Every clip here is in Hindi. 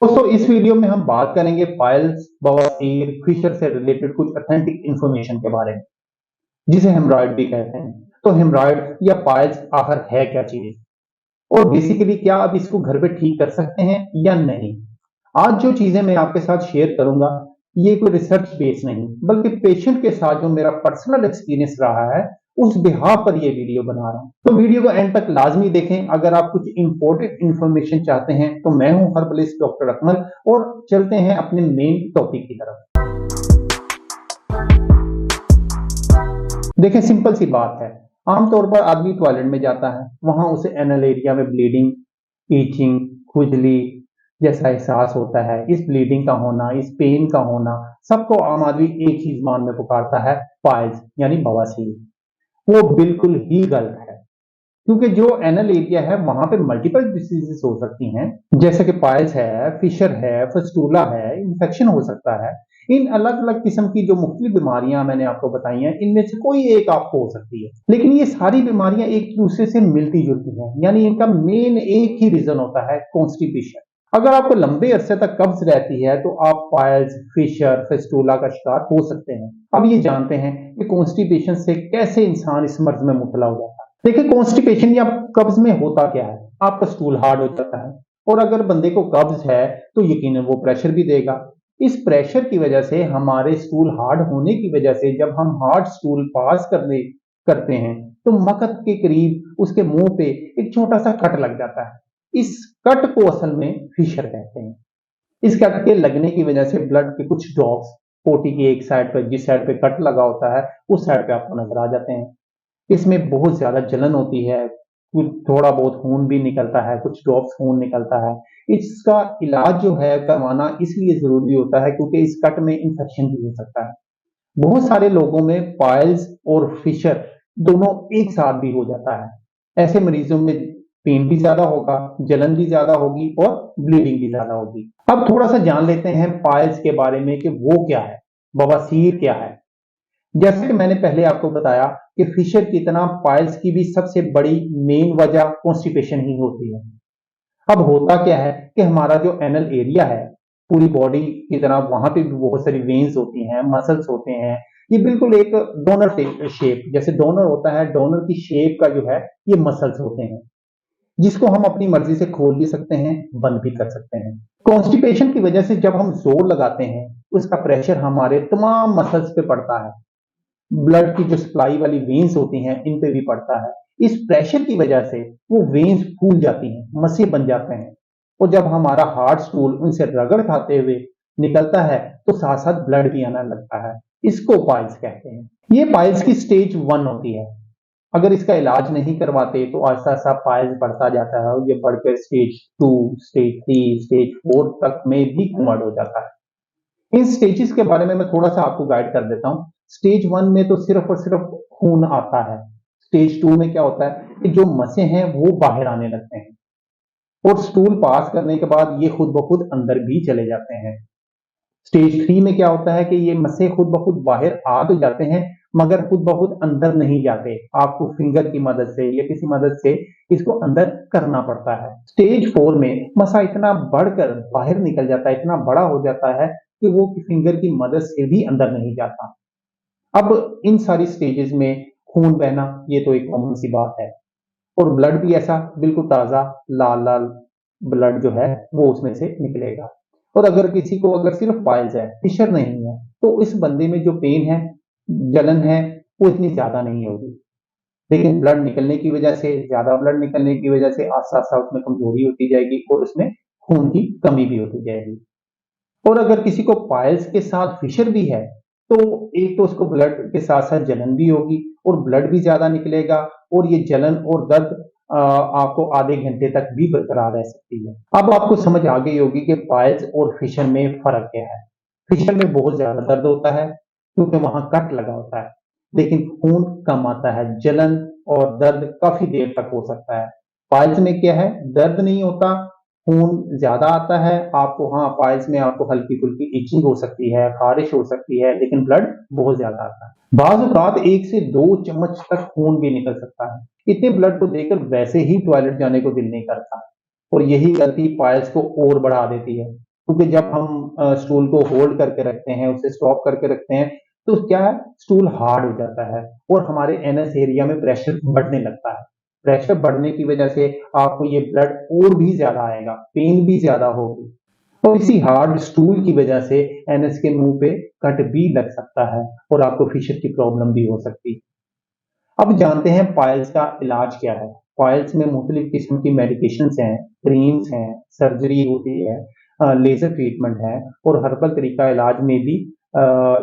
दोस्तों इस वीडियो में हम बात करेंगे पाइल्स, बवासीर, फिशर से रिलेटेड कुछ ऑथेंटिक इंफॉर्मेशन के बारे में, जिसे हेमरॉइड भी कहते हैं। तो हेमरॉइड या पाइल्स आखिर है क्या चीज, और बेसिकली क्या आप इसको घर पे ठीक कर सकते हैं या नहीं। आज जो चीजें मैं आपके साथ शेयर करूंगा, ये कोई रिसर्च बेस नहीं, बल्कि पेशेंट के साथ जो मेरा पर्सनल एक्सपीरियंस रहा है, उस बिहाफ पर ये वीडियो बना रहा हूं। तो वीडियो को एंड तक लाजमी देखें। अगर आप कुछ इंपॉर्टेंट इंफॉर्मेशन चाहते हैं तो मैं हूं हर्बलिस्ट डॉक्टर अकमल, और चलते हैं अपने मेन टॉपिक की तरफ। देखें, सिंपल सी बात है। आमतौर पर आदमी टॉयलेट में जाता है, वहां उसे एनल एरिया में ब्लीडिंग, ईचिंग, खुजली जैसा एहसास होता है। इस ब्लीडिंग का होना, इस पेन का होना, सबको आम आदमी एक ही जुबान में पुकारता है, पाइल्स यानी बवासीर। वो बिल्कुल ही गलत है, क्योंकि जो एनल एरिया है वहां पे मल्टीपल डिसीजेस हो सकती हैं, जैसे कि पाइल्स है, फिशर है, फस्टूला है, इन्फेक्शन हो सकता है। इन अलग अलग किस्म की जो मुख्तलिफ बीमारियां मैंने आपको बताई हैं, इनमें से कोई एक आपको हो सकती है, लेकिन ये सारी बीमारियां एक दूसरे से मिलती जुलती हैं। यानी इनका मेन एक ही रीजन होता है, कॉन्स्टिपेशन। अगर आपको लंबे अरसे तक कब्ज रहती है तो आप पाइल्स, फिशर, फेस्टूला का शिकार हो सकते हैं। अब ये जानते हैं कि कॉन्स्टिपेशन से कैसे इंसान इस मर्ज में मुबतला हो जाता है। देखिए, कॉन्स्टिपेशन या कब्ज में होता क्या है, आपका स्टूल हार्ड हो जाता है, और अगर बंदे को कब्ज है तो यकीनन वो प्रेशर भी देगा। इस प्रेशर की वजह से, हमारे स्टूल हार्ड होने की वजह से, जब हम हार्ड स्टूल पास करते हैं तो मकत के करीब उसके मुंह पे एक छोटा सा कट लग जाता है। इस कट को असल में फिशर कहते हैं। इस कट के लगने की वजह से ब्लड के कुछ ड्रॉप्स पोटी की एक साइड पर, जिस साइड पे कट लगा होता है, उस साइड पे आपको नजर आ जाते हैं। इसमें बहुत ज्यादा जलन होती है, कुछ थोड़ा बहुत खून भी निकलता है, कुछ ड्रॉप्स खून निकलता है। इसका इलाज जो है करवाना इसलिए जरूरी होता है क्योंकि इस कट में इंफेक्शन भी हो सकता है। बहुत सारे लोगों में पाइल्स और फिशर दोनों एक साथ भी हो जाता है। ऐसे मरीजों में पेन भी ज्यादा होगा, जलन भी ज्यादा होगी, और ब्लीडिंग भी ज्यादा होगी। अब थोड़ा सा जान लेते हैं पाइल्स के बारे में कि वो क्या है, बवासीर क्या है। जैसे कि मैंने पहले आपको बताया कि फिशर की तरह पाइल्स की भी सबसे बड़ी मेन वजह कॉन्स्टिपेशन ही होती है। अब होता क्या है कि हमारा जो एनल एरिया है, पूरी बॉडी की तरह वहां पे भी बहुत सारी वेन्स होती हैं, मसल्स होते हैं। ये बिल्कुल एक डोनर शेप, जैसे डोनर होता है, डोनर की शेप का जो है ये मसल्स होते हैं, जिसको हम अपनी मर्जी से खोल भी सकते हैं, बंद भी कर सकते हैं। कॉन्स्टिपेशन की वजह से जब हम जोर लगाते हैं, उसका प्रेशर हमारे तमाम मसल्स पे पड़ता है। ब्लड की जो सप्लाई वाली वेन्स होती हैं, इन पे भी पड़ता है। इस प्रेशर की वजह से वो वेन्स फूल जाती हैं, मसे बन जाते हैं, और जब हमारा हार्ट स्टूल उनसे रगड़ खाते हुए निकलता है तो साथ साथ ब्लड भी आना लगता है। इसको पाइल्स कहते हैं। ये पाइल्स की स्टेज 1 होती है। अगर इसका इलाज नहीं करवाते तो आहिस्ता आहिस्ता पाइल्स बढ़ता जाता है, और ये बढ़कर स्टेज 2, स्टेज 3, स्टेज 4 तक में भी कन्वर्ट हो जाता है। इन स्टेजेस के बारे में मैं थोड़ा सा आपको गाइड कर देता हूँ। स्टेज 1 में तो सिर्फ और सिर्फ खून आता है। स्टेज 2 में क्या होता है कि जो मसे हैं वो बाहर आने लगते हैं, और स्टूल पास करने के बाद ये खुद ब खुद अंदर भी चले जाते हैं। स्टेज 3 में क्या होता है कि ये मसे खुद ब खुद बाहर आ तो जाते हैं, मगर खुद ब खुद अंदर नहीं जाते। आपको फिंगर की मदद से या किसी मदद से इसको अंदर करना पड़ता है। स्टेज 4 में मसा इतना बढ़कर बाहर निकल जाता है, इतना बड़ा हो जाता है कि वो फिंगर की मदद से भी अंदर नहीं जाता। अब इन सारी स्टेजेस में खून बहना ये तो एक कॉमन सी बात है, और ब्लड भी ऐसा बिल्कुल ताजा लाल लाल ब्लड जो है वो उसमें से निकलेगा। और अगर किसी को अगर सिर्फ पाइल्स है, फिशर नहीं है, तो इस बंदे में जो पेन है, जलन है, वो इतनी ज्यादा नहीं होगी। लेकिन ब्लड निकलने की वजह से, ज्यादा ब्लड निकलने की वजह से आस्ता आस्ता उसमें कमजोरी होती जाएगी, और उसमें खून की कमी भी होती जाएगी। और अगर किसी को पाइल्स के साथ फिशर भी है, तो एक तो उसको ब्लड के साथ साथ जलन भी होगी, और ब्लड भी ज्यादा निकलेगा, और ये जलन और दर्द आपको आधे घंटे तक भी बरकरार रह सकती है। अब आपको समझ आ गई होगी कि पाइल्स और फिशर में फर्क क्या है। फिशर में बहुत ज्यादा दर्द होता है क्योंकि वहां कट लगा होता है, लेकिन खून कम आता है, जलन और दर्द काफी देर तक हो सकता है। पाइल्स में क्या है, दर्द नहीं होता, खून ज्यादा आता है आपको। हाँ, पाइल्स में आपको हल्की फुल्की इचिंग हो सकती है, खारिश हो सकती है, लेकिन ब्लड बहुत ज्यादा आता है। बाज़ औक़ात 1 से 2 चम्मच तक खून भी निकल सकता है। इतने ब्लड को देखकर वैसे ही टॉयलेट जाने को दिल नहीं करता, और यही गलती पाइल्स को और बढ़ा देती है। क्योंकि जब हम स्टूल को होल्ड करके रखते हैं, उसे स्टॉप करके रखते हैं, तो क्या है, स्टूल हार्ड हो जाता है और हमारे एनएस एरिया में प्रेशर बढ़ने लगता है। प्रेशर बढ़ने की वजह से आपको ये ब्लड और भी ज्यादा आएगा, पेन भी ज्यादा होगी और इसी हार्ड स्टूल की वजह से एनएस के मुंह पे कट भी लग सकता है और आपको फिशर की प्रॉब्लम भी हो सकती है। अब जानते हैं पाइल्स का इलाज क्या है। पाइल्स में मुख्तलिफ किस्म की मेडिकेशंस हैं, क्रीम्स हैं, सर्जरी होती है, लेजर ट्रीटमेंट है और हर्बल तरीका इलाज में भी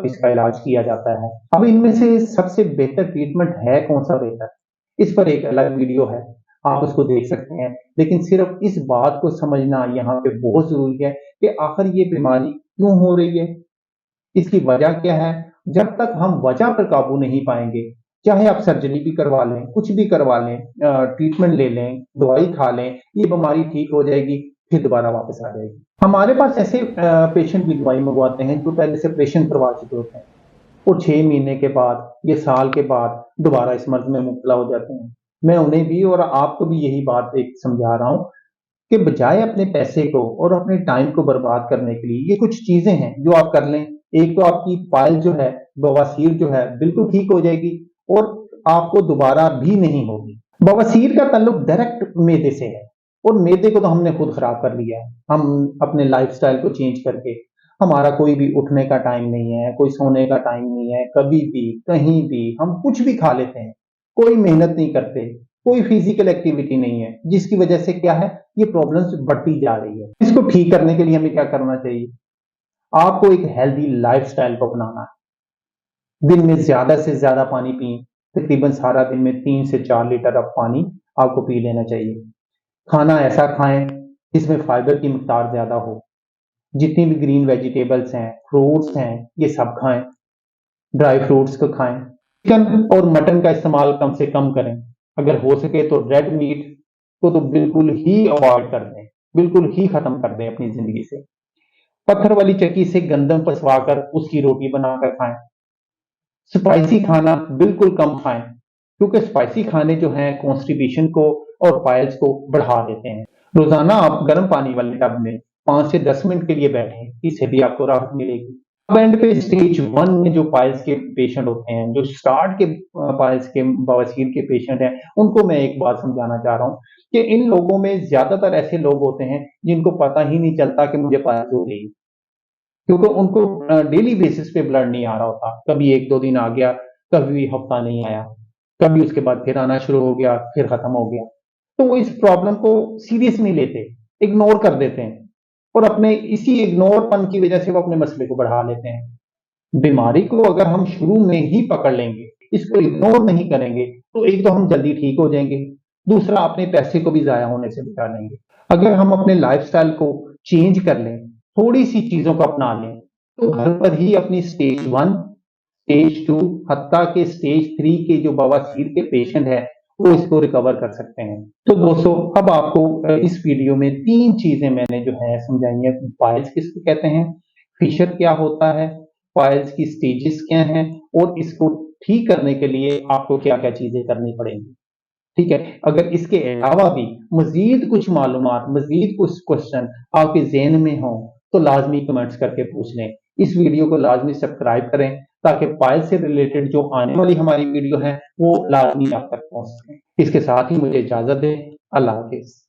इसका इलाज किया जाता है। अब इनमें से सबसे बेहतर ट्रीटमेंट है कौन सा बेहतर, इस पर एक अलग वीडियो है, आप उसको देख सकते हैं। लेकिन सिर्फ इस बात को समझना यहाँ पे बहुत जरूरी है कि आखिर ये बीमारी क्यों हो रही है, इसकी वजह क्या है। जब तक हम वजह पर काबू नहीं पाएंगे, चाहे आप सर्जरी भी करवा लें, कुछ भी करवा लें, ट्रीटमेंट ले लें, दवाई खा लें, ये बीमारी ठीक हो जाएगी, फिर दोबारा वापस आ जाएगी। हमारे पास ऐसे पेशेंट भी दवाई मंगवाते हैं जो पहले से ऑपरेशन करवा चुके होते हैं और 6 महीने के बाद या साल के बाद दोबारा इस मर्ज में मुब्तला हो जाते हैं। मैं उन्हें भी और आपको भी यही बात एक समझा रहा हूँ कि बजाय अपने पैसे को और अपने टाइम को बर्बाद करने के लिए ये कुछ चीजें हैं जो आप कर लें। एक तो आपकी पाइल जो है, बवासीर जो है, बिल्कुल ठीक हो जाएगी और आपको दोबारा भी नहीं होगी। बवासीर का ताल्लुक डायरेक्ट मैदे से है और मैदे को तो हमने खुद खराब कर लिया है, हम अपने लाइफस्टाइल को चेंज करके। हमारा कोई भी उठने का टाइम नहीं है, कोई सोने का टाइम नहीं है, कभी भी कहीं भी हम कुछ भी खा लेते हैं, कोई मेहनत नहीं करते, कोई फिजिकल एक्टिविटी नहीं है, जिसकी वजह से क्या है, ये प्रॉब्लम्स बढ़ती जा रही है। इसको ठीक करने के लिए हमें क्या करना चाहिए, आपको एक हेल्दी लाइफस्टाइल को अपनाना है। दिन में ज्यादा से ज्यादा पानी पिए, तकरीबन सारा दिन में 3 से 4 लीटर अब पानी आपको पी लेना चाहिए। खाना ऐसा खाएं जिसमें फाइबर की मिकदार ज्यादा हो, जितनी भी ग्रीन वेजिटेबल्स हैं, फ्रूट्स हैं, ये सब खाएं, ड्राई फ्रूट्स को खाएं। चिकन और मटन का इस्तेमाल कम से कम करें, अगर हो सके तो रेड मीट को तो बिल्कुल ही अवॉइड कर दें, बिल्कुल ही खत्म कर दें अपनी जिंदगी से। पत्थर वाली चक्की से गंदम पसवा कर उसकी रोटी बनाकर खाएं। स्पाइसी खाना बिल्कुल कम खाएं क्योंकि स्पाइसी खाने जो हैं कॉन्स्टिपेशन को और पाइल्स को बढ़ा देते हैं। रोजाना आप गर्म पानी वाले टब में 5 से 10 मिनट के लिए बैठें, इससे भी आपको राहत मिलेगी। अब एंड पे स्टेज 1 में जो पाइल्स के पेशेंट होते हैं, जो स्टार्ट के पाइल्स के बवासीर के पेशेंट हैं, उनको मैं एक बात समझाना चाह रहा हूँ कि इन लोगों में ज्यादातर ऐसे लोग होते हैं जिनको पता ही नहीं चलता कि मुझे पाइल्स हो गई, क्योंकि उनको डेली बेसिस पे ब्लड नहीं आ रहा होता। कभी 1-2 दिन आ गया, कभी हफ्ता नहीं आया, कभी उसके बाद फिर आना शुरू हो गया, फिर खत्म हो गया। तो वो इस प्रॉब्लम को सीरियस नहीं लेते, इग्नोर कर देते हैं और अपने इसी इग्नोरपन की वजह से वो अपने मसले को बढ़ा लेते हैं। बीमारी को अगर हम शुरू में ही पकड़ लेंगे, इसको इग्नोर नहीं करेंगे, तो एक तो हम जल्दी ठीक हो जाएंगे, दूसरा अपने पैसे को भी जाया होने से बचा लेंगे। अगर हम अपने लाइफस्टाइल को चेंज कर लें, थोड़ी सी चीजों को अपना लें, तो घर पर ही अपनी स्टेज 1, स्टेज 2, हत्ता के स्टेज 3 के जो बवासीर के पेशेंट है वो इसको रिकवर कर सकते हैं। तो दोस्तों, अब आपको इस वीडियो में 3 चीजें मैंने जो है समझाई है। पाइल्स किसको कहते हैं, फिशर क्या होता है, पाइल्स की स्टेजेस क्या हैं और इसको ठीक करने के लिए आपको क्या क्या चीजें करनी पड़ेंगी। ठीक है, अगर इसके अलावा भी मजीद कुछ मालूमात, मजीद कुछ क्वेश्चन आपके जहन में हो तो लाजमी कमेंट्स करके पूछ लें। इस वीडियो को लाजमी सब्सक्राइब करें ताकि पाइल से रिलेटेड जो आने वाली हमारी वीडियो है वो लाजमी आप तक पहुंच सके। इसके साथ ही मुझे इजाजत दें। अल्लाह हाफिज।